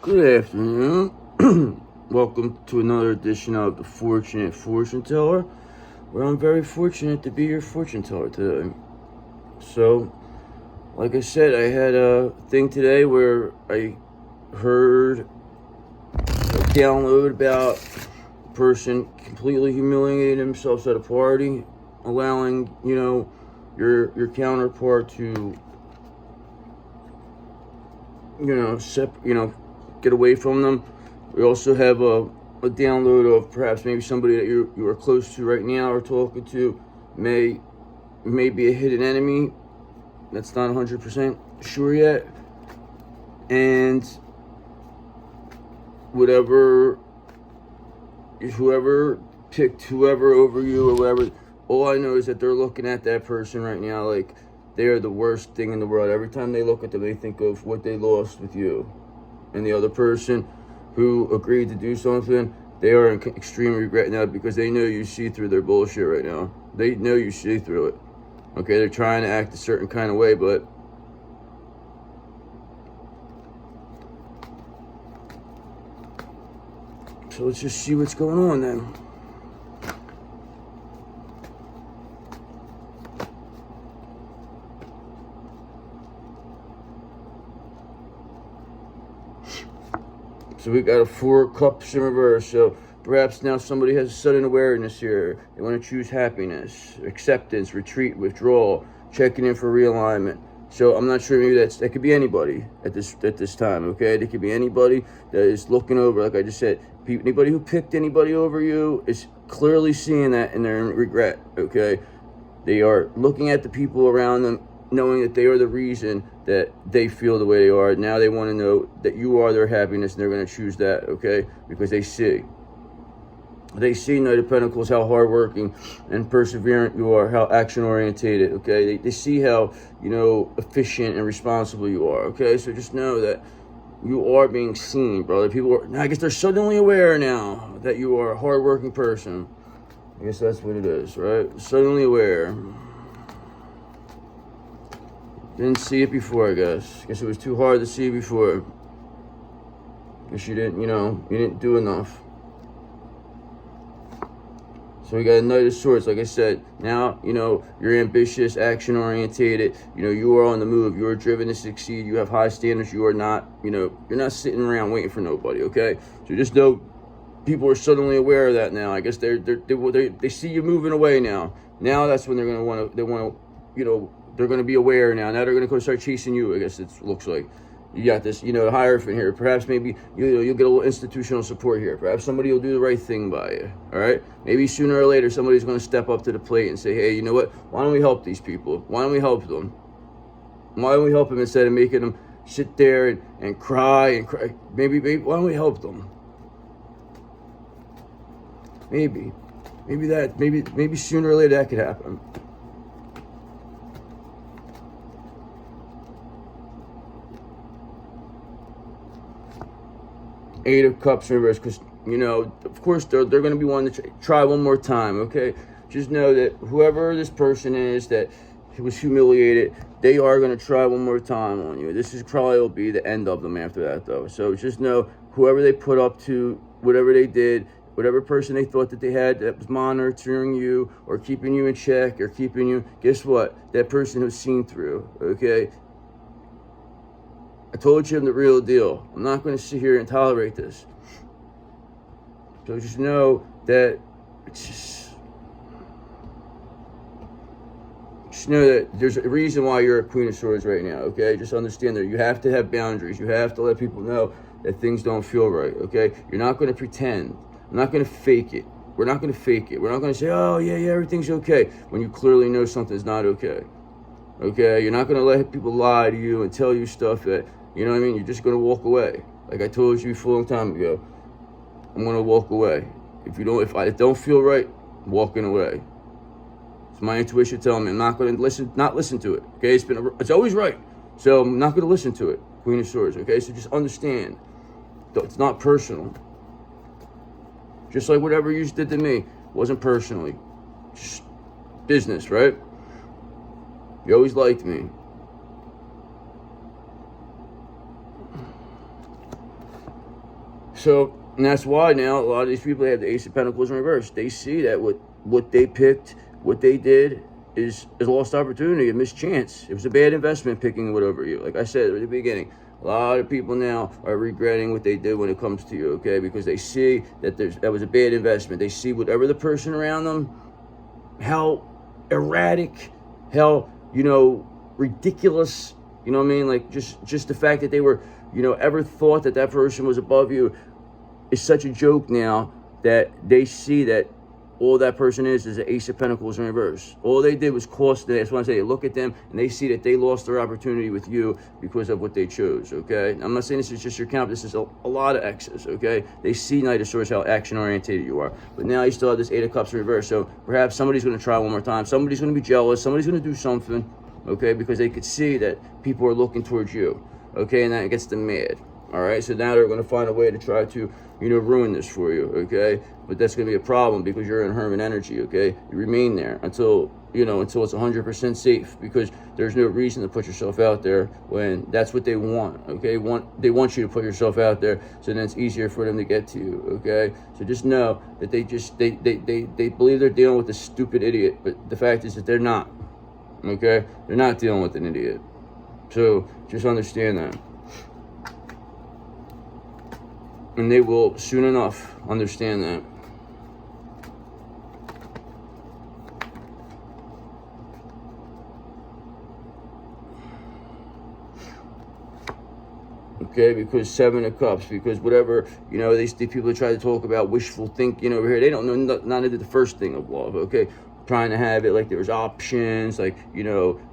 Good afternoon. Welcome to another edition of the Fortunate Fortune Teller, where I'm very fortunate to be your fortune teller today. So, like I said, I had a thing today where I heard a download about a person completely humiliating themselves at a party, allowing, your counterpart to, get away from them. We also have a download of perhaps maybe somebody that you are close to right now or talking to may be a hidden enemy. That's not 100% sure yet. And whoever picked whoever over you or whatever, all I know is that they're looking at that person right now like they are the worst thing in the world. Every time they look at them, they think of what they lost with you. And the other person who agreed to do something, they are in extreme regret now because they know you see through their bullshit right now. They know you see through it. Okay, they're trying to act a certain kind of way, but so let's just see what's going on then. So we got a 4 cups in reverse. So perhaps now somebody has a sudden awareness here. They want to choose happiness, acceptance, retreat, withdrawal, checking in for realignment. So I'm not sure, maybe that could be anybody at this time, okay? It could be anybody that is looking over, like I just said, anybody who picked anybody over you is clearly seeing that and they're in regret, okay? They are looking at the people around them, knowing that they are the reason that they feel the way they are. Now they want to know that you are their happiness and they're going to choose that, okay? Because they see Knight of Pentacles, how hardworking and perseverant you are, how action-orientated, okay? They see how, efficient and responsible you are, okay? So just know that you are being seen, brother. I guess they're suddenly aware now that you are a hardworking person. I guess that's what it is, right? Suddenly aware. Didn't see it before, I guess. Guess it was too hard to see before. Guess you didn't, you didn't do enough. So we got a Knight of Swords, like I said. Now, you're ambitious, action-orientated. You are on the move. You are driven to succeed. You have high standards. You are not, you're not sitting around waiting for nobody, okay? So just know people are suddenly aware of that now. I guess they see you moving away now. Now that's when they're going to want to, they're going to be aware now. Now they're going to go start chasing you, I guess it looks like. You got this, Hierophant here. Perhaps maybe you'll get a little institutional support here. Perhaps somebody will do the right thing by you, all right? Maybe sooner or later somebody's going to step up to the plate and say, hey, you know what? Why don't we help these people? Why don't we help them? Why don't we help them instead of making them sit there and cry? Maybe, why don't we help them? Maybe sooner or later that could happen. Eight of Cups in reverse, because, of course, they're going to be wanting to try one more time, okay? Just know that whoever this person is that was humiliated, they are going to try one more time on you. This is probably will be the end of them after that, though. So just know, whoever they put up to, whatever they did, whatever person they thought that they had that was monitoring you or keeping you in check or keeping you, guess what? That person was seen through, okay? I told you I'm the real deal. I'm not going to sit here and tolerate this. So just know that just know that there's a reason why you're a Queen of Swords right now, okay? Just understand that you have to have boundaries. You have to let people know that things don't feel right, okay? You're not going to pretend. I'm not going to fake it. We're not going to fake it. We're not going to say, oh, yeah, everything's okay, when you clearly know something's not okay. Okay? You're not going to let people lie to you and tell you stuff that, you know what I mean? You're just going to walk away. Like I told you before a long time ago, I'm going to walk away. If I don't feel right, I'm walking away. It's my intuition telling me I'm not going to not listen to it. Okay? It's always right. So I'm not going to listen to it. Queen of Swords. Okay? So just understand. It's not personal. Just like whatever you did to me wasn't personally. Just business, right? You always liked me. So, and that's why now a lot of these people have the Ace of Pentacles in reverse. They see that what they picked, what they did is a lost opportunity, a missed chance. It was a bad investment picking it over you. Like I said at the beginning, a lot of people now are regretting what they did when it comes to you, okay? Because they see that that was a bad investment. They see whatever the person around them, how erratic, how, ridiculous, you know what I mean? Like just the fact that they were, ever thought that person was above you is such a joke now that they see that all that person is an Ace of Pentacles in reverse. All they did was cost them. That's why I say, look at them and they see that they lost their opportunity with you because of what they chose, okay? I'm not saying this is just your count. This is a lot of X's, okay? They see Knight of Swords, how action-oriented you are. But now you still have this Eight of Cups in reverse. So perhaps somebody's going to try one more time. Somebody's going to be jealous. Somebody's going to do something, okay? Because they could see that people are looking towards you, okay? And that gets them mad. All right, so now they're going to find a way to try to, ruin this for you, okay? But that's going to be a problem because you're in Hermit energy, okay? You remain there until it's 100% safe, because there's no reason to put yourself out there when that's what they want, okay? They want you to put yourself out there, so then it's easier for them to get to you, okay? So just know that they believe they're dealing with a stupid idiot, but the fact is that they're not, okay? They're not dealing with an idiot. So just understand that. And they will soon enough understand that. Okay, because Seven of Cups, because whatever, these people try to talk about wishful thinking over here, they don't know none of the first thing of love, okay? Trying to have it like there's options, like,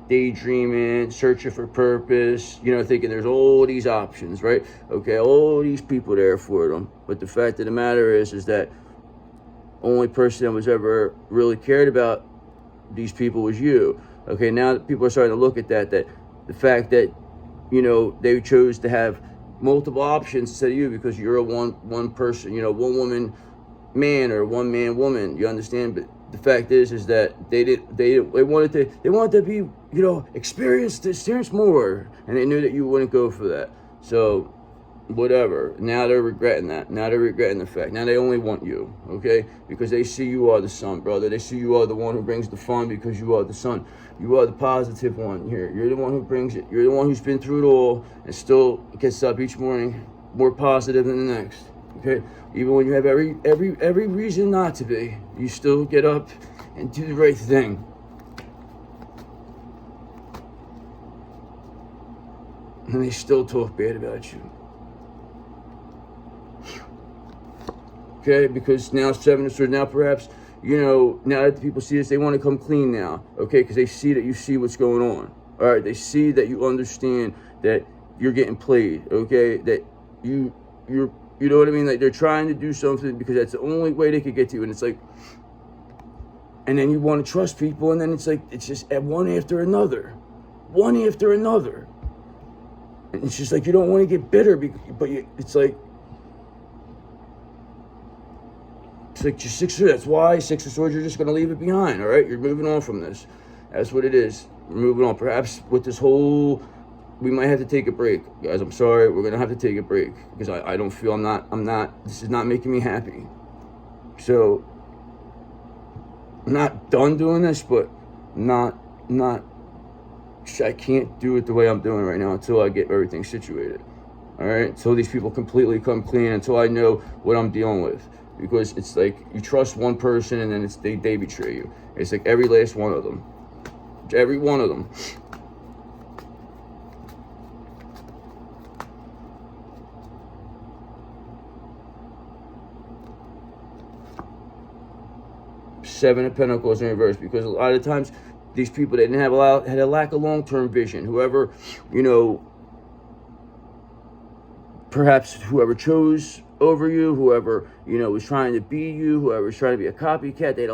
daydreaming, searching for purpose, thinking there's all these options, right? Okay, all these people there for them. But the fact of the matter is that only person that was ever really cared about these people was you. Okay, now that people are starting to look at that the fact that, they chose to have multiple options instead of you because you're a one person, one woman man or one man woman, you understand? But the fact is that they wanted to be, experience more, and they knew that you wouldn't go for that. So whatever, now they're regretting that. Now they're regretting the fact. Now they only want you, okay? Because they see you are the sun, brother. They see you are the one who brings the fun because you are the sun. You are the positive one here. You're the one who brings it. You're the one who's been through it all and still gets up each morning more positive than the next, okay? Even when you have every reason not to be, you still get up and do the right thing. And they still talk bad about you. Okay, because now Seven of Swords, now perhaps, now that the people see this, they want to come clean now, okay? Because they see that you see what's going on, all right? They see that you understand that you're getting played, okay? That you're, you know what I mean? Like, they're trying to do something because that's the only way they could get to you. And it's like, and then you want to trust people, and then it's like, it's just one after another. And it's just like, you don't want to get bitter, but it's like your Six of Swords. That's why Six of Swords, you're just going to leave it behind, all right? You're moving on from this. That's what it is. We're moving on. Perhaps with this whole, we might have to take a break. Guys, I'm sorry. We're going to have to take a break because I don't feel, I'm not, this is not making me happy. So, I'm not done doing this, but I can't do it the way I'm doing right now until I get everything situated. All right? Until these people completely come clean, until I know what I'm dealing with. Because it's like you trust one person and then they betray you. It's like every last one of them. Every one of them. Seven of Pentacles in reverse, because a lot of times these people, they didn't have had a lack of long-term vision. Whoever, perhaps whoever chose over you, whoever, was trying to be you, whoever was trying to be a copycat, they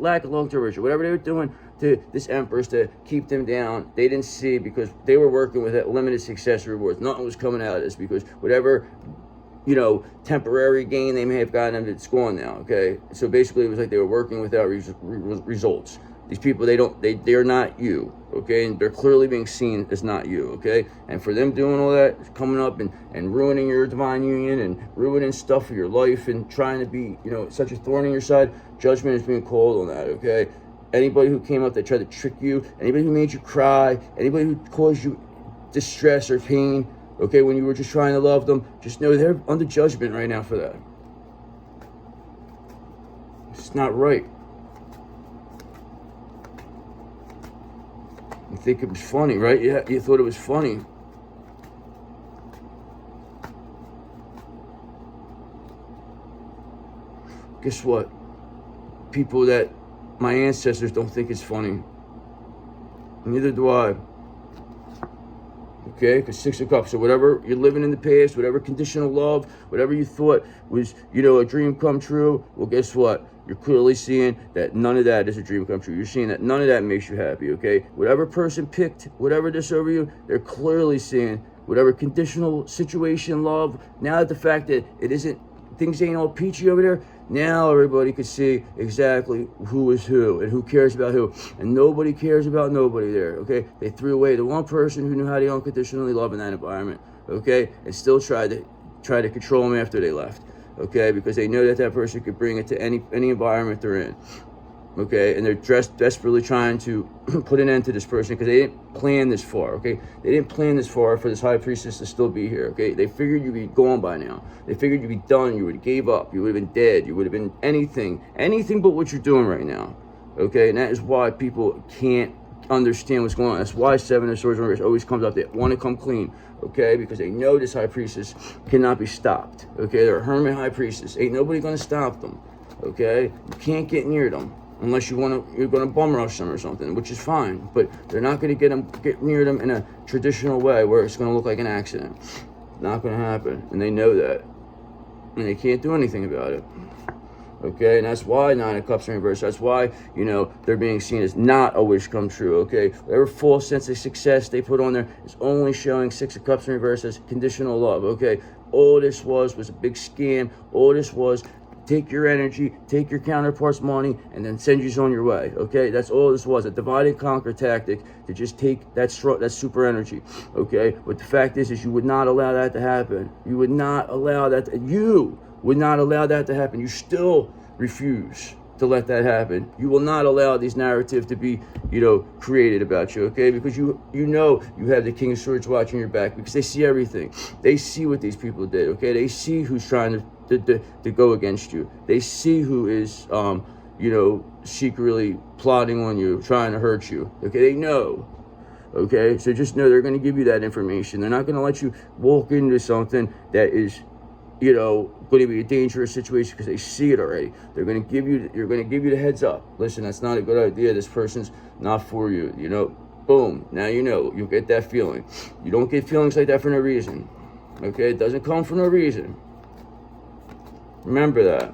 lack of long-term vision. Whatever they were doing to this Empress to keep them down, they didn't see, because they were working with that limited success rewards. Nothing was coming out of this, because whatever, temporary gain they may have gotten, it's gone now, okay? So basically, it was like they were working without results, These people, they're not you, okay? And they're clearly being seen as not you, okay? And for them doing all that, coming up and ruining your divine union and ruining stuff for your life and trying to be, such a thorn in your side, judgment is being called on that, okay? Anybody who came up that tried to trick you, anybody who made you cry, anybody who caused you distress or pain, okay, when you were just trying to love them, just know they're under judgment right now for that. It's not right. You think it was funny, right? Yeah, you thought it was funny. Guess what? People that my ancestors don't think it's funny. Neither do I. Okay, because Six of Cups, so whatever you're living in the past, whatever conditional love, whatever you thought was, a dream come true, well, guess what? You're clearly seeing that none of that is a dream come true. You're seeing that none of that makes you happy, okay? Whatever person picked whatever this over you, they're clearly seeing whatever conditional situation, love, now that the fact that it isn't, things ain't all peachy over there, now everybody could see exactly who is who and who cares about who. And nobody cares about nobody there, okay? They threw away the one person who knew how to unconditionally love in that environment, okay? And still tried to control them after they left, okay? Because they know that person could bring it to any environment they're in, okay? And they're desperately trying to put an end to this person because they didn't plan this far, okay? They didn't plan this far for this high priestess to still be here, okay? They figured you'd be gone by now. They figured you'd be done. You would have gave up. You would have been dead. You would have been anything but what you're doing right now, okay? And that is why people can't understand what's going on. That's why Seven of Swords reverse always comes up. They want to come clean, okay? Because they know this high priestess cannot be stopped, okay? They're a hermit high priestess. Ain't nobody going to stop them, okay? You can't get near them. Unless you're gonna bum rush them or something, which is fine, but they're not gonna get near them in a traditional way where it's gonna look like an accident. Not gonna happen, and they know that, and they can't do anything about it. Okay, and that's why Nine of Cups in reverse. That's why they're being seen as not a wish come true. Okay, whatever false sense of success they put on there is only showing Six of Cups in reverse as conditional love. Okay, all this was a big scam. All this was. Take your energy, take your counterpart's money, and then send you on your way, okay? That's all this was, a divide and conquer tactic to just take that super energy, okay? But the fact is you would not allow that to happen. You would not allow that to happen. You still refuse to let that happen. You will not allow these narratives to be, created about you, okay? Because you have the King of Swords watching your back because they see everything. They see what these people did, okay? They see who's trying to go against you. They see who is, secretly plotting on you, trying to hurt you, okay? They know, okay? So just know they're going to give you that information. They're not going to let you walk into something that is, going to be a dangerous situation because they see it already. You're going to give you the heads up. Listen, that's not a good idea. This person's not for you, Boom. Now you'll get that feeling. You don't get feelings like that for no reason, okay? It doesn't come for no reason. Remember that.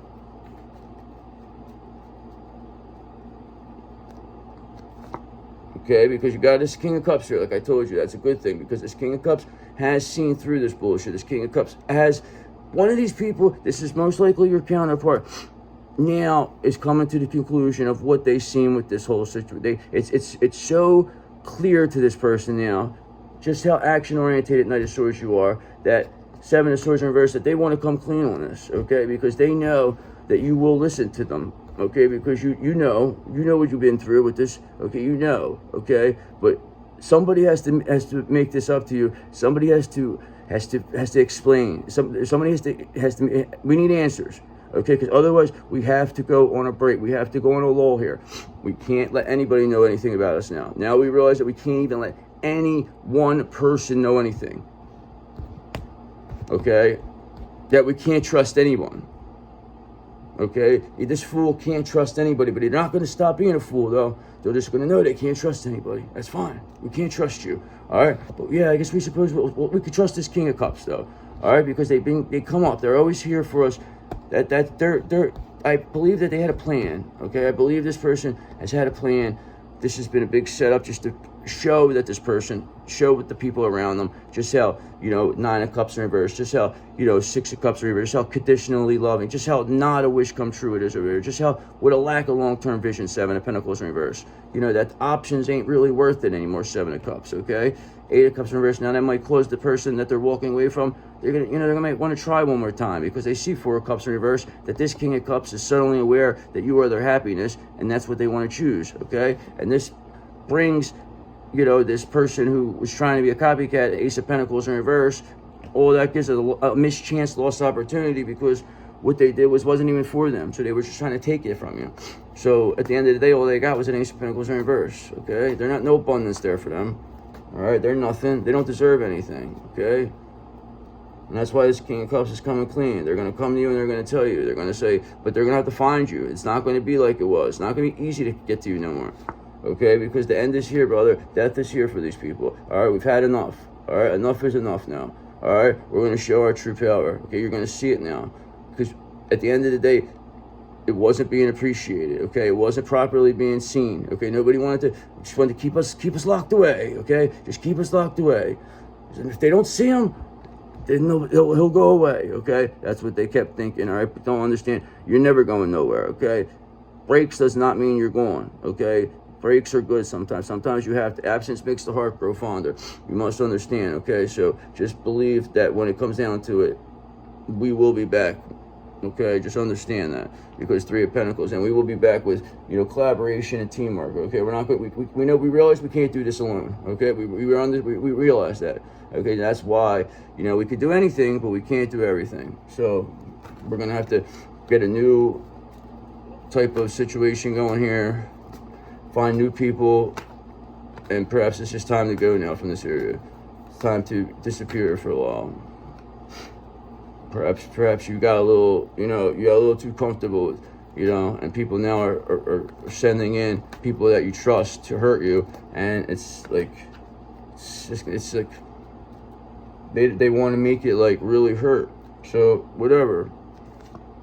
Okay, because you got this King of Cups here, like I told you, that's a good thing, because this King of Cups has seen through this bullshit. This King of Cups has, one of these people, this is most likely your counterpart, now is coming to the conclusion of what they've seen with this whole situation. It's so clear to this person now, just how action-oriented Knight of Swords you are, that Seven of Swords in reverse, that they want to come clean on this, okay? Because they know that you will listen to them, okay? Because you know what you've been through with this, okay? Okay? But somebody has to make this up to you. Somebody has to explain. Somebody has to. We need answers, okay? Because otherwise, we have to go on a break. We have to go on a lull here. We can't let anybody know anything about us now. Now we realize that we can't even let any one person know anything. Okay, that we can't trust anyone. Okay, this fool can't trust anybody, but they're not going to stop being a fool, though. They're just going to know they can't trust anybody. That's fine. We can't trust you. All right, but yeah, I guess we suppose we could trust this King of Cups, though. All right, because they come up. They're always here for us. I believe that they had a plan. Okay, I believe this person has had a plan. This has been a big setup just to show that this person, show with the people around them, just how, you know, 9 of Cups in reverse, just how, you know, 6 of Cups in reverse, just how conditionally loving, just how not a wish come true it is over here, just how with a lack of long-term vision, 7 of Pentacles in reverse. You know, that options ain't really worth it anymore, 7 of Cups, okay? 8 of Cups in reverse. Now that might cause the person that they're walking away from, they're gonna, you know, they're gonna want to try one more time because they see 4 of Cups in reverse, that this King of Cups is suddenly aware that you are their happiness, and that's what they want to choose, okay? And this brings, you know, this person who was trying to be a copycat, Ace of Pentacles in reverse, all that gives a mischance, lost opportunity, because what they did wasn't even for them. So they were just trying to take it from you. So at the end of the day, all they got was an Ace of Pentacles in reverse, okay? They're not, no abundance there for them, all right? They're nothing. They don't deserve anything, okay? And that's why this King of Cups is coming clean. They're going to come to you and they're going to tell you. They're going to say, but they're going to have to find you. It's not going to be like it was. It's not going to be easy to get to you no more. Okay, because the end is here, brother. Death is here for these people. All right, we've had enough. All right, enough is enough now. All right, we're going to show our true power. Okay, you're going to see it now. Because at the end of the day, it wasn't being appreciated. Okay, it wasn't properly being seen. Okay, nobody just wanted to keep us locked away. Okay, just keep us locked away. And if they don't see him, then he'll go away. Okay, that's what they kept thinking. All right, but don't understand. You're never going nowhere. Okay, breaks does not mean you're gone. Okay. Breaks are good sometimes. Sometimes you have to. Absence makes the heart grow fonder. You must understand, okay? So just believe that when it comes down to it, we will be back, okay? Just understand that, because 3 of Pentacles, and we will be back with, you know, collaboration and teamwork, okay? We're not going. We know, we realize we can't do this alone, okay? We realize that, okay? That's why, you know, we could do anything, but we can't do everything. So we're gonna have to get a new type of situation going here. Find new people, and perhaps it's just time to go now from this area. It's time to disappear for a while. Perhaps you got a little, you know, you got a little too comfortable, you know, and people now are sending in people that you trust to hurt you, and it's like, it's like they want to make it like really hurt. So whatever.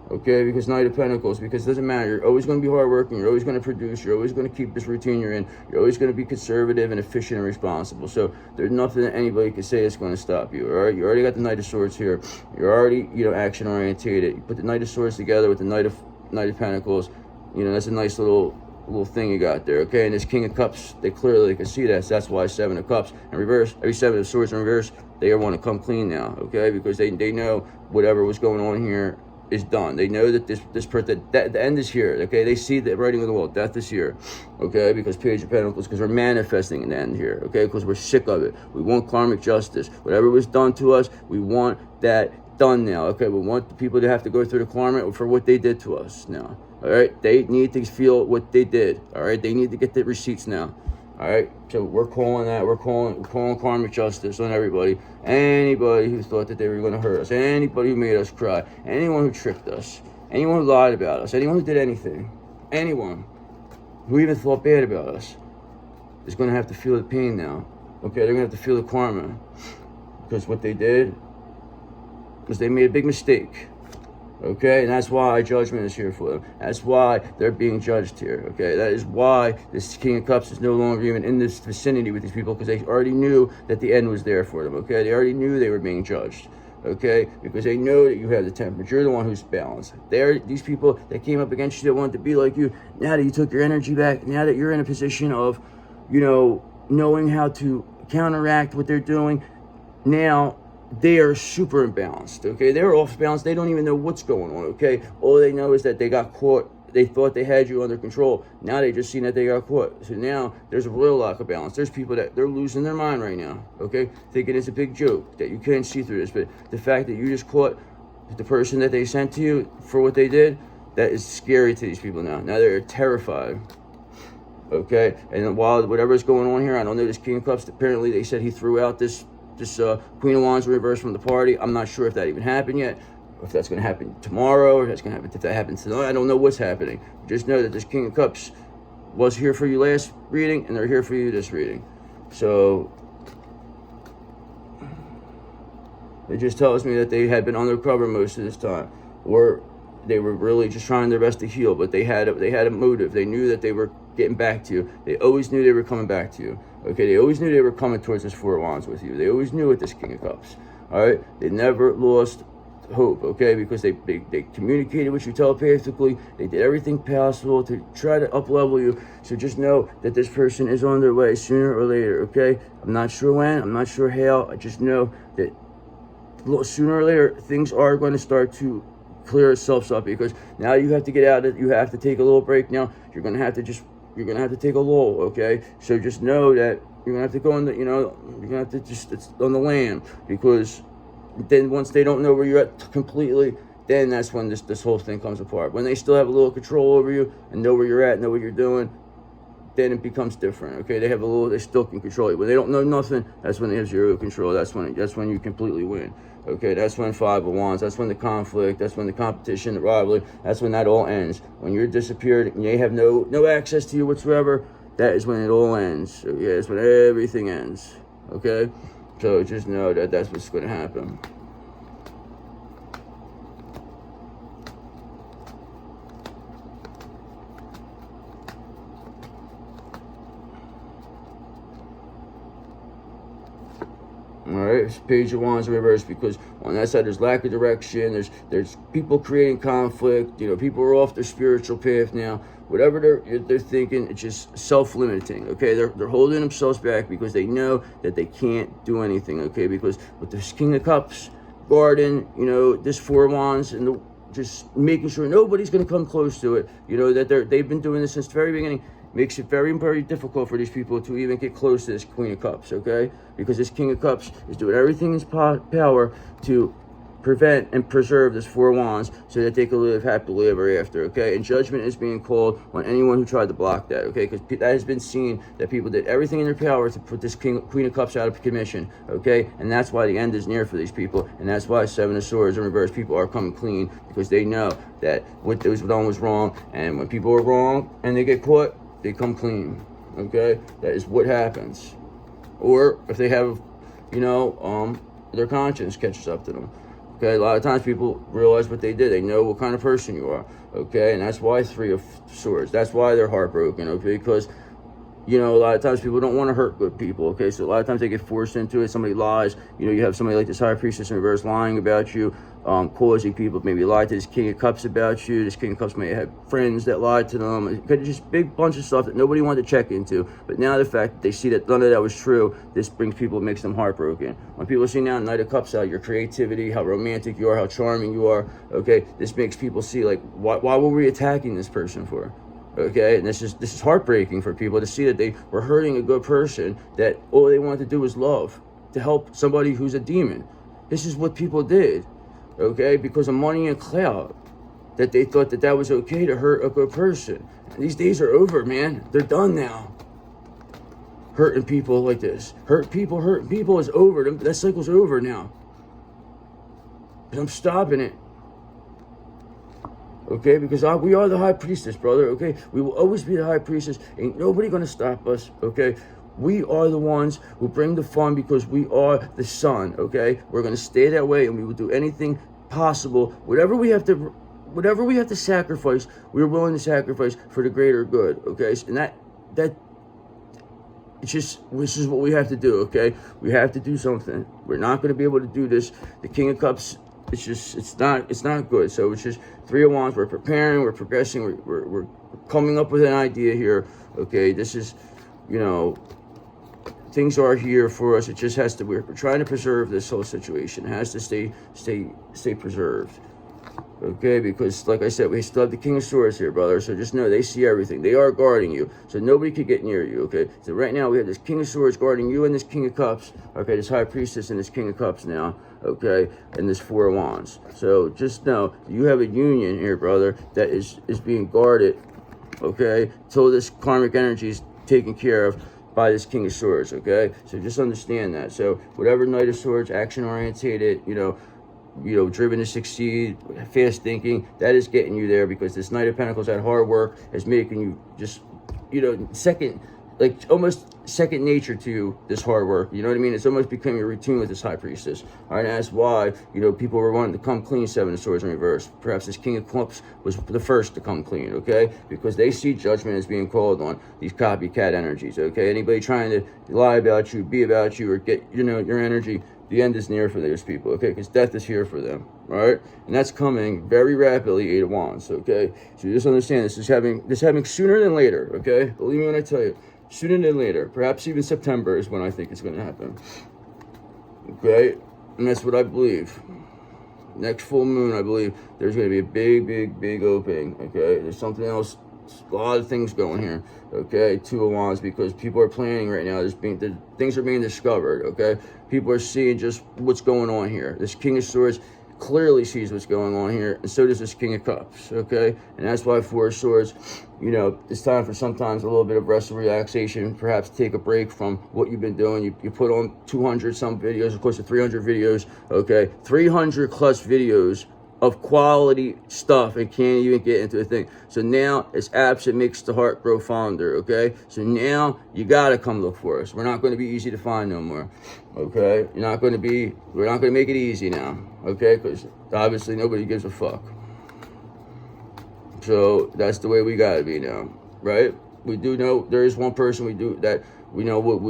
Okay, because Knight of Pentacles, because it doesn't matter. You're always going to be hardworking. You're always going to produce. You're always going to keep this routine you're in. You're always going to be conservative and efficient and responsible. So there's nothing that anybody can say that's going to stop you, all right? You already got the Knight of Swords here. You're already, you know, action-orientated. You put the Knight of Swords together with the Knight of Pentacles. You know, that's a nice little thing you got there, okay? And this King of Cups, they clearly can see that. So that's why 7 of Cups in reverse, every 7 of Swords in reverse, they want to come clean now, okay? Because they know whatever was going on here is done. They know that this person, that the end is here, okay? They see the writing on the wall. Death is here, okay? Because Page of Pentacles, because we're manifesting an end here, okay? Because we're sick of it. We want karmic justice. Whatever was done to us, we want that done now, okay? We want the people to have to go through the karma for what they did to us now, all right? They need to feel what they did, all right? They need to get the receipts now. All right, so we're calling that. We're calling karmic justice on everybody. Anybody who thought that they were going to hurt us. Anybody who made us cry. Anyone who tricked us. Anyone who lied about us. Anyone who did anything. Anyone who even thought bad about us is going to have to feel the pain now. Okay, they're going to have to feel the karma. Because what they did was they made a big mistake. Okay, and that's why judgment is here for them. That's why they're being judged here. Okay, that is why this King of Cups is no longer even in this vicinity with these people, because they already knew that the end was there for them. Okay, they already knew they were being judged. Okay, because they know that you have the temperament. You're the one who's balanced. These people that came up against you that wanted to be like you, now that you took your energy back, now that you're in a position of, you know, knowing how to counteract what they're doing, now they are super imbalanced, okay? They're off balance. They don't even know what's going on, okay? All they know is that they got caught. They thought they had you under control. Now they just seen that they got caught. So now there's a real lack of balance. There's people that they're losing their mind right now, okay? Thinking it's a big joke, that you can't see through this. But the fact that you just caught the person that they sent to you for what they did, that is scary to these people now. Now they're terrified. Okay? And while whatever's going on here, I don't know this King of Cups. Apparently they said he threw out this Queen of Wands reversed from the party. I'm not sure if that even happened yet, or if that's going to happen tomorrow, or if that's going to happen if that happens tonight. I don't know what's happening. Just know that this King of Cups was here for you last reading, and they're here for you this reading. So it just tells me that they had been undercover most of this time, or they were really just trying their best to heal, but they had a motive. They knew that they were getting back to you. They always knew they were coming back to you. Okay, they always knew they were coming towards this Four of Wands with you. They always knew with this King of Cups. All right, they never lost hope, okay, because they communicated with you telepathically. They did everything possible to try to up level you. So just know that this person is on their way sooner or later, okay? I'm not sure when, I'm not sure how. I just know that sooner or later things are going to start to clear itself up, because now you have to get out of it. You have to take a little break now. You're gonna have to take a lull, okay? So just know that you're gonna have to go on the, you're gonna have to just, it's on the land, because then once they don't know where you're at completely, then that's when this whole thing comes apart. When they still have a little control over you and know where you're at, know what you're doing, then it becomes different, okay? They still can control you. When they don't know nothing, that's when they have zero control. That's when you completely win, okay? That's when Five of Wands, that's when the conflict, that's when the competition, the rivalry, that's when that all ends. When you're disappeared and they have no access to you whatsoever, that is when it all ends. So yeah, it's when everything ends, okay? So just know that that's what's going to happen. All right, it's Page of Wands in reverse, because on that side there's lack of direction. There's people creating conflict. People are off their spiritual path now. Whatever they're thinking, it's just self-limiting. Okay, they're holding themselves back because they know that they can't do anything. Okay, because with this King of Cups guarding, this Four of Wands, and just making sure nobody's going to come close to it. That they've been doing this since the very beginning. Makes it very, very difficult for these people to even get close to this Queen of Cups, okay? Because this King of Cups is doing everything in his power to prevent and preserve this Four of Wands so that they can live happily ever after, okay? And judgment is being called on anyone who tried to block that, okay? Because that has been seen, that people did everything in their power to put this Queen of Cups out of commission, okay? And that's why the end is near for these people, and that's why Seven of Swords in reverse, people are coming clean, because they know that what was done was wrong, and when people are wrong and they get caught, they come clean, okay? That is what happens. Or if they have, their conscience catches up to them, okay? A lot of times people realize what they did. They know what kind of person you are, okay? And that's why Three of Swords. That's why they're heartbroken, okay? Because, a lot of times people don't want to hurt good people, okay? So a lot of times they get forced into it. Somebody lies. You have somebody like this High Priestess in reverse lying about you, causing people maybe lie to this King of Cups about you. This King of Cups may have friends that lied to them. It could just big bunch of stuff that nobody wanted to check into. But now the fact that they see that none of that was true, this brings people, makes them heartbroken. When people see now Knight of Cups out, your creativity, how romantic you are, how charming you are, okay? This makes people see, like, why were we attacking this person for? Okay, and this is heartbreaking for people to see that they were hurting a good person, that all they wanted to do was love, to help somebody who's a demon. This is what people did, okay, because of money and clout, that they thought that was okay to hurt a good person. And these days are over, man. They're done now. Hurting people like this. Hurting people is over. That cycle's over now. And I'm stopping it. Okay, because we are the High Priestess, brother, okay? We will always be the High Priestess. Ain't nobody gonna stop us, okay? We are the ones who bring the fun because we are the sun, okay? We're gonna stay that way, and we will do anything possible. Whatever we have to sacrifice, we're willing to sacrifice for the greater good, okay? And that it's just, this is what we have to do, okay? We have to do something. We're not gonna be able to do this. The King of Cups, it's not good. So it's just Three of Wands. We're preparing, we're progressing, we're coming up with an idea here, okay? This is, things are here for us. It just has to, we're trying to preserve this whole situation. It has to stay preserved, okay? Because like I said, we still have the King of Swords here, brother. So just know they see everything. They are guarding you, so nobody could get near you, okay? So right now we have this King of Swords guarding you and this King of Cups, okay? This High Priestess and this King of Cups now, okay? And this Four of Wands. So just know you have a union here, brother, that is being guarded, okay? Till this karmic energy is taken care of by this King of Swords, okay? So just understand that. So whatever Knight of Swords, action orientated, driven to succeed, fast thinking, that is getting you there, because this Knight of Pentacles, that hard work, is making you just, second like almost second nature to you, this hard work. You know what I mean? It's almost becoming a routine with this high priestess. All right, and that's why, you know, people were wanting to come clean, Seven of Swords in reverse. Perhaps this King of Cups was the first to come clean, okay? Because they see judgment as being called on, these copycat energies, okay? Anybody trying to lie about you, be about you, or get, you know, your energy, the end is near for those people, okay? Because death is here for them, all right? And that's coming very rapidly, Eight of Wands, okay? So you just understand this is happening sooner than later, okay? Believe me when I tell you, sooner than later. Perhaps even September is when I think it's going to happen, okay? And that's what I believe. Next full moon, I believe there's going to be a big opening, okay? There's something else, a lot of things going here, okay? Two of Wands, because people are planning right now. Things are being discovered, okay? People are seeing just what's going on here. This King of Swords clearly sees what's going on here, and so does this King of Cups, okay? And that's why Four of Swords, you know, it's time for sometimes a little bit of rest and relaxation, perhaps take a break from what you've been doing. You put on 200 some videos, of course, 300 videos, okay? 300 plus videos of quality stuff and can't even get into a thing. So now it's absent makes the heart grow fonder, okay? So now you gotta come look for us. We're not going to be easy to find no more, okay? We're not going to make it easy now, okay? Because obviously nobody gives a fuck. So that's the way we gotta be now, right? We do know there is one person we know what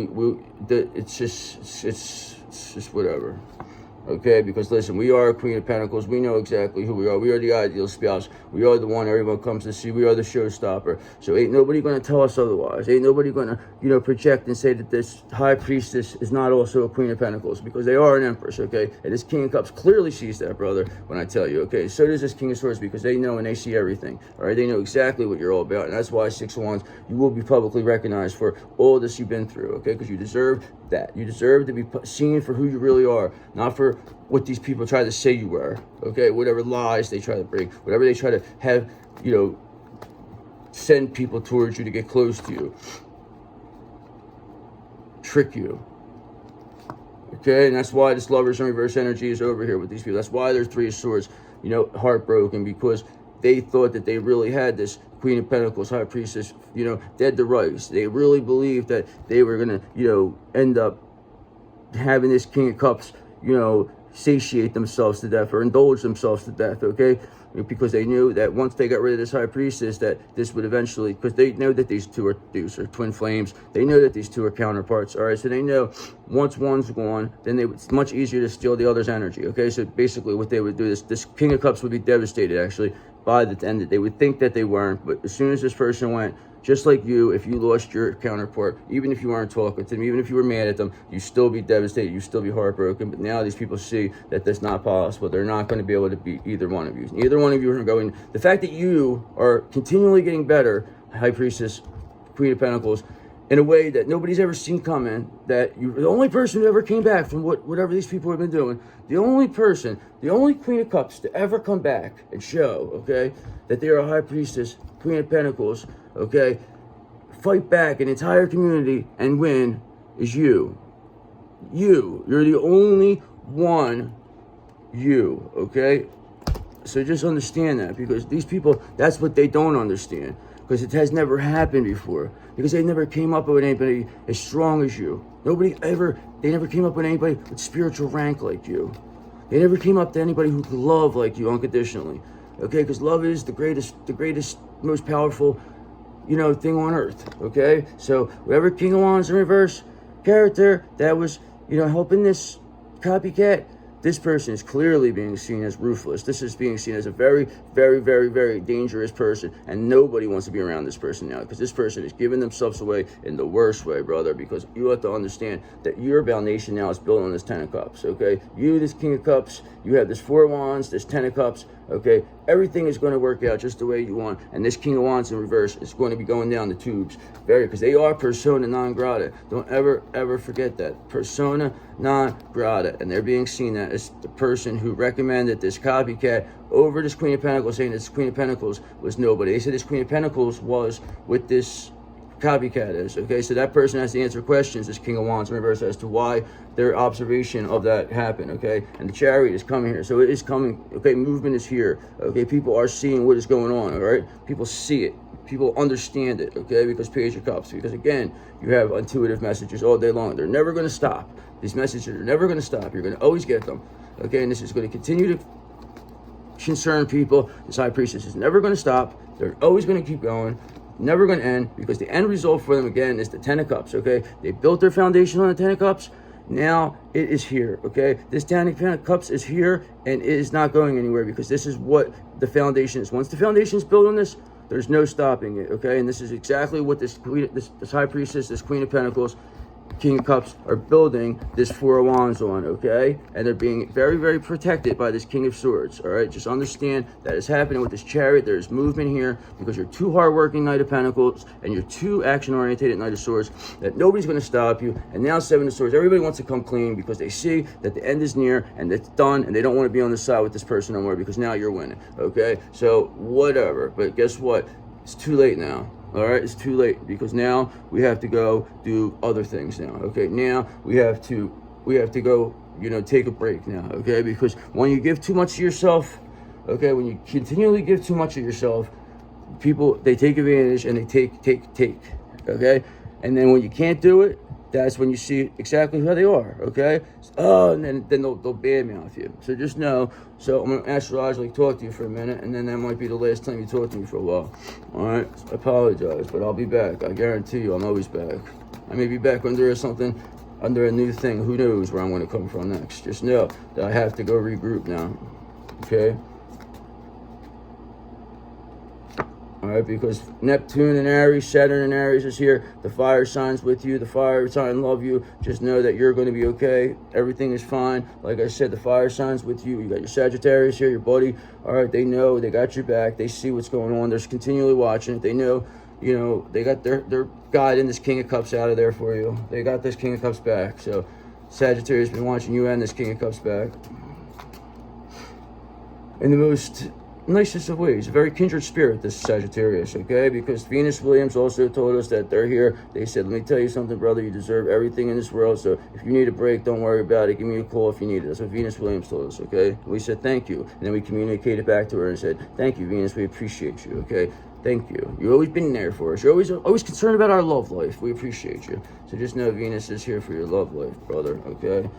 it's just whatever. Okay, because listen, we are a Queen of Pentacles. We know exactly who we are. We are the ideal spouse. We are the one everyone comes to see. We are the showstopper. So ain't nobody going to tell us otherwise. Ain't nobody going to, you know, project and say that this high priestess is not also a Queen of Pentacles, because they are an empress, okay? And this King of Cups clearly sees that, brother, when I tell you, okay? So does this King of Swords, because they know and they see everything, all right? They know exactly what you're all about. And that's why Six of Wands, you will be publicly recognized for all this you've been through, okay? Because you deserve that. You deserve to be seen for who you really are, not for what these people try to say you were, okay? Whatever lies they try to bring, whatever they try to have, you know, send people towards you to get close to you, trick you, okay? And that's why this Lovers in reverse energy is over here with these people. That's why there's Three of Swords, you know, heartbroken, because they thought that they really had this Queen of Pentacles, High Priestess, you know, dead to rights. They really believed that they were going to, you know, end up having this King of Cups, you know, satiate themselves to death or indulge themselves to death, okay? Because they knew that once they got rid of this High Priestess, that this would eventually, because they know that these are twin flames. They know that these two are counterparts, all right? So they know once one's gone, then it's much easier to steal the other's energy, okay? So basically what they would do, this King of Cups would be devastated, actually, by the end. They would think that they weren't, but as soon as this person went, just like you, if you lost your counterpart, even if you weren't talking to them, even if you were mad at them, you'd still be devastated, you'd still be heartbroken. But now these people see that that's not possible. They're not going to be able to be either one of you. Neither one of you are going. The fact that you are continually getting better, High Priestess, Queen of Pentacles, in a way that nobody's ever seen coming, that you're the only person who ever came back from whatever these people have been doing, the only person, the only Queen of Cups to ever come back and show, okay, that they're a High Priestess, Queen of Pentacles, okay, fight back an entire community and win is you. You're the only one, okay? So just understand that, because these people, that's what they don't understand, because it has never happened before, because they never came up with anybody as strong as you. They never came up with anybody with spiritual rank like you. They never came up to anybody who could love like you unconditionally, okay? Because love is the greatest, most powerful, you know, thing on earth, okay? So whoever King of Wands in reverse character that was, you know, helping this copycat, this person is clearly being seen as ruthless. This is being seen as a very, very, very, very dangerous person, and nobody wants to be around this person now, because this person is giving themselves away in the worst way, brother, because you have to understand that your foundation now is built on this Ten of Cups, okay? You, this King of Cups, you have this Four of Wands, this Ten of Cups, okay? Everything is going to work out just the way you want, and this King of Wands in reverse is going to be going down the tubes, because they are persona non grata. Don't ever forget that. Persona non grata, and they're being seen as the person who recommended this copycat over this Queen of Pentacles, saying this Queen of Pentacles was nobody. They said this Queen of Pentacles was with this copycat is, okay? So that person has to answer questions, this King of Wands in reverse, as to why their observation of that happened, okay? And the Chariot is coming here, so it is coming, okay? Movement is here, okay? People are seeing what is going on, all right? People see it, people understand it, okay? Because Page of Cups, because again, you have intuitive messages all day long. They're never going to stop. These messages are never going to stop. You're going to always get them, okay? And this is going to continue to concern people. This High Priestess is never going to stop. They're always going to keep going, never going to end, because the end result for them, again, is the Ten of Cups, okay? They built their foundation on the Ten of Cups. Now it is here, okay? This Ten of Cups is here, and it is not going anywhere, because this is what the foundation is. Once the foundation is built on this, there's no stopping it, okay? And this is exactly what this High Priestess, this Queen of Pentacles, King of Cups are building this Four of Wands on, okay? And they're being very, very protected by this King of Swords, all right? Just understand that is happening with this Chariot. There's movement here because you're too hardworking Knight of Pentacles and you're too action-oriented Knight of Swords, that nobody's going to stop you. And now Seven of Swords, everybody wants to come clean because they see that the end is near and it's done, and they don't want to be on the side with this person no more because now you're winning, okay? So whatever, but guess what? It's too late now. All right, it's too late, because now we have to go do other things now, okay? Now we have to go, you know, take a break now, okay? Because when you give too much to yourself, okay, when you continually give too much of yourself, people, they take advantage and they take, okay? And then when you can't do it, that's when you see exactly how they are, okay? Oh, and then they'll badmouth you. So just know, so I'm going to astrologically talk to you for a minute, and then that might be the last time you talk to me for a while, all right? So I apologize, but I'll be back. I guarantee you I'm always back. I may be back under something, under a new thing. Who knows where I'm going to come from next. Just know that I have to go regroup now, okay? All right, because Neptune and Aries, Saturn and Aries is here. The fire signs with you. The fire sign love you. Just know that you're going to be okay. Everything is fine. Like I said, the fire signs with you. You got your Sagittarius here, your buddy. All right, they know. They got your back. They see what's going on. They're continually watching it. They know, you know, they got their guiding this King of Cups out of there for you. They got this King of Cups back. So Sagittarius has been watching you and this King of Cups back in the most nicest of ways. A very kindred spirit, this Sagittarius, okay? Because Venus Williams also told us that they're here. They said, let me tell you something, brother, you deserve everything in this world, so if you need a break, don't worry about it. Give me a call if you need it. That's what Venus Williams told us, okay? And we said thank you, and then we communicated back to her and said, thank you, Venus, we appreciate you, okay? Thank you. You've always been there for us. You're always concerned about our love life. We appreciate you. So just know Venus is here for your love life, brother, okay?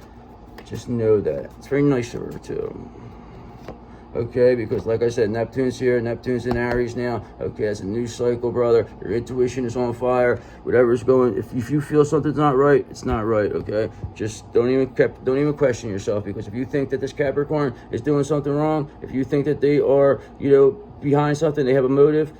Just know that. It's very nice of her, too. Okay, because like I said, Neptune's here. Neptune's in Aries now. Okay, it's a new cycle, brother. Your intuition is on fire. Whatever's going, if you feel something's not right, it's not right. Okay, just don't even question yourself, because if you think that this Capricorn is doing something wrong, if you think that they are, you know, behind something, they have a motive,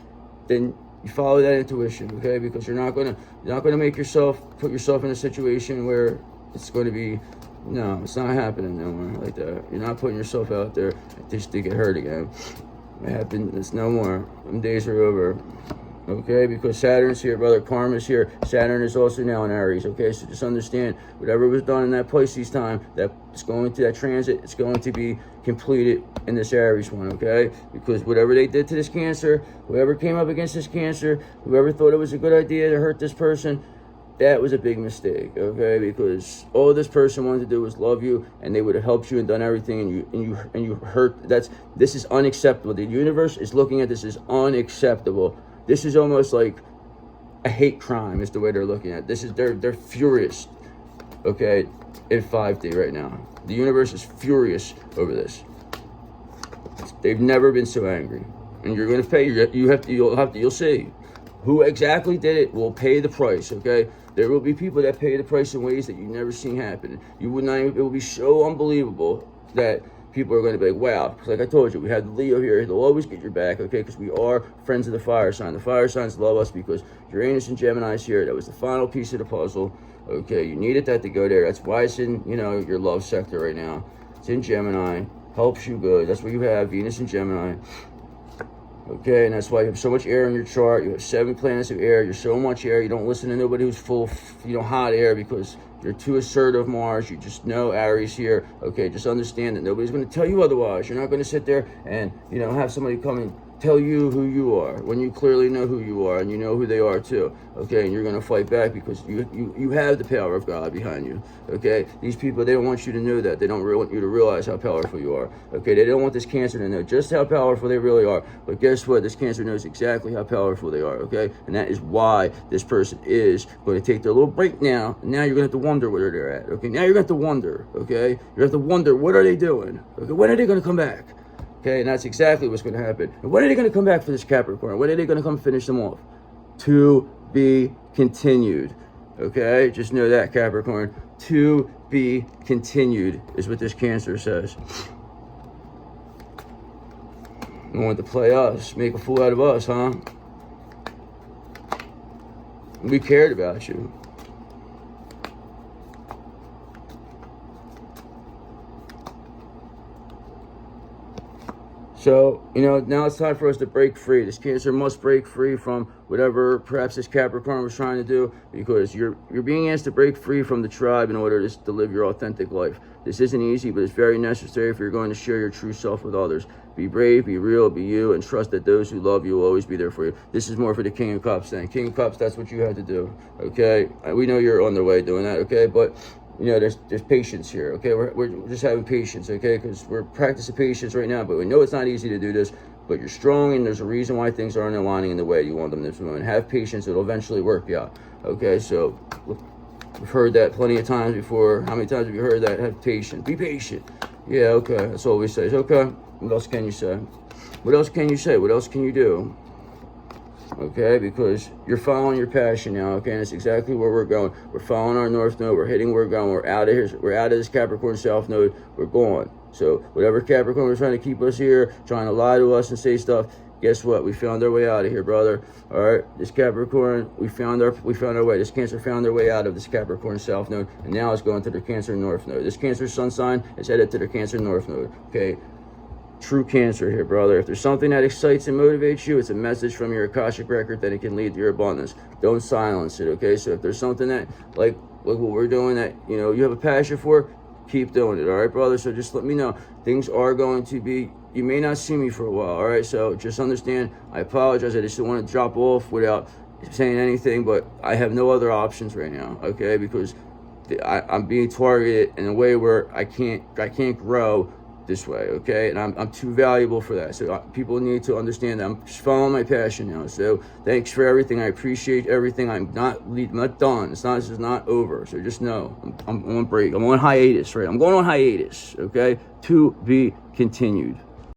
then you follow that intuition. Okay, because you're not gonna put yourself in a situation where it's going to be. No, it's not happening no more like that. You're not putting yourself out there just to get hurt again. It happened. It's no more. Them days are over. Okay, because Saturn's here, brother. Karma's here. Saturn is also now in Aries. Okay, so just understand, whatever was done in that Pisces time, that it's going to that transit, it's going to be completed in this Aries one. Okay, because whatever they did to this Cancer, whoever came up against this Cancer, whoever thought it was a good idea to hurt this person, that was a big mistake, okay? Because all this person wanted to do was love you, and they would have helped you and done everything, and you hurt. This is unacceptable. The universe is looking at this as unacceptable. This is almost like a hate crime, is the way they're looking at it. This is they're furious, okay? In 5D right now, the universe is furious over this. They've never been so angry, and you're going to pay. You'll see. Who exactly did it will pay the price, okay? There will be people that pay the price in ways that you've never seen happen. You would not even, it will be so unbelievable that people are going to be like, wow. Like I told you, we had Leo here. They'll always get your back, okay? Because we are friends of the fire sign. The fire signs love us because Uranus and Gemini's here. That was the final piece of the puzzle, okay? You needed that to go there. That's why it's in, you know, your love sector right now. It's in Gemini. Helps you good. That's what you have, Venus and Gemini. Okay, and that's why you have so much air in your chart. You have 7 planets of air. You're so much air. You don't listen to nobody who's full, hot air, because you're too assertive, Mars. You just know Aries here. Okay, just understand that nobody's going to tell you otherwise. You're not going to sit there and, have somebody come and tell you who you are when you clearly know who you are and you know who they are too, okay? And you're going to fight back because you have the power of God behind you, okay? These people, they don't want you to know that. They don't want you to realize how powerful you are, okay? They don't want this Cancer to know just how powerful they really are. But guess what? This Cancer knows exactly how powerful they are, okay? And that is why this person is going to take their little break now. And now you're going to have to wonder where they're at, okay? Now you're going to have to wonder, okay? You're going to have to wonder, what are they doing? Okay, when are they going to come back? Okay, and that's exactly what's going to happen. And when are they going to come back for this Capricorn? When are they going to come finish them off? To be continued. Okay, just know that, Capricorn. To be continued is what this Cancer says. They want to play us, make a fool out of us, huh? We cared about you. So, you know, now it's time for us to break free. This Cancer must break free from whatever perhaps this Capricorn was trying to do, because you're being asked to break free from the tribe in order to live your authentic life. This isn't easy, but it's very necessary if you're going to share your true self with others. Be brave, be real, be you, and trust that those who love you will always be there for you. This is more for the King of Cups then. King of Cups, that's what you had to do, okay? We know you're on the way doing that, okay? But you know, there's patience here, okay? We're just having patience, okay? Because we're practicing patience right now, but we know it's not easy to do this, but you're strong, and there's a reason why things aren't aligning in the way you want them this moment. Have patience, it'll eventually work out, okay? So we've heard that plenty of times before. How many times have you heard that? Have patience, be patient. Yeah, okay, that's all we say. Okay, what else can you say? What else can you say? What else can you do? Okay, because you're following your passion now, okay, and it's exactly where we're going. We're following our north node, we're hitting where we're going, we're out of here, we're out of this Capricorn south node, we're going. So whatever Capricorn was trying to keep us here, trying to lie to us and say stuff, guess what? We found our way out of here, brother. All right, this Capricorn, we found our way. This Cancer found their way out of this Capricorn south node, and now it's going to their Cancer north node. This Cancer sun sign is headed to their Cancer north node, okay? True Cancer here, brother. If there's something that excites and motivates you, it's a message from your Akashic record that it can lead to your abundance. Don't silence it, okay? So if there's something that, like what we're doing, that, you know, you have a passion for, keep doing it, all right, brother? So just let me know. Things are going to be, you may not see me for a while, all right? So just understand, I apologize. I just don't want to drop off without saying anything, but I have no other options right now, okay? Because I'm being targeted in a way where I can't grow this way, okay? And I'm too valuable for that. So people need to understand that I'm just following my passion now. So thanks for everything. I appreciate everything. I'm not done. This is not over. So just know I'm on break. I'm on hiatus, right? I'm going on hiatus, okay? To be continued.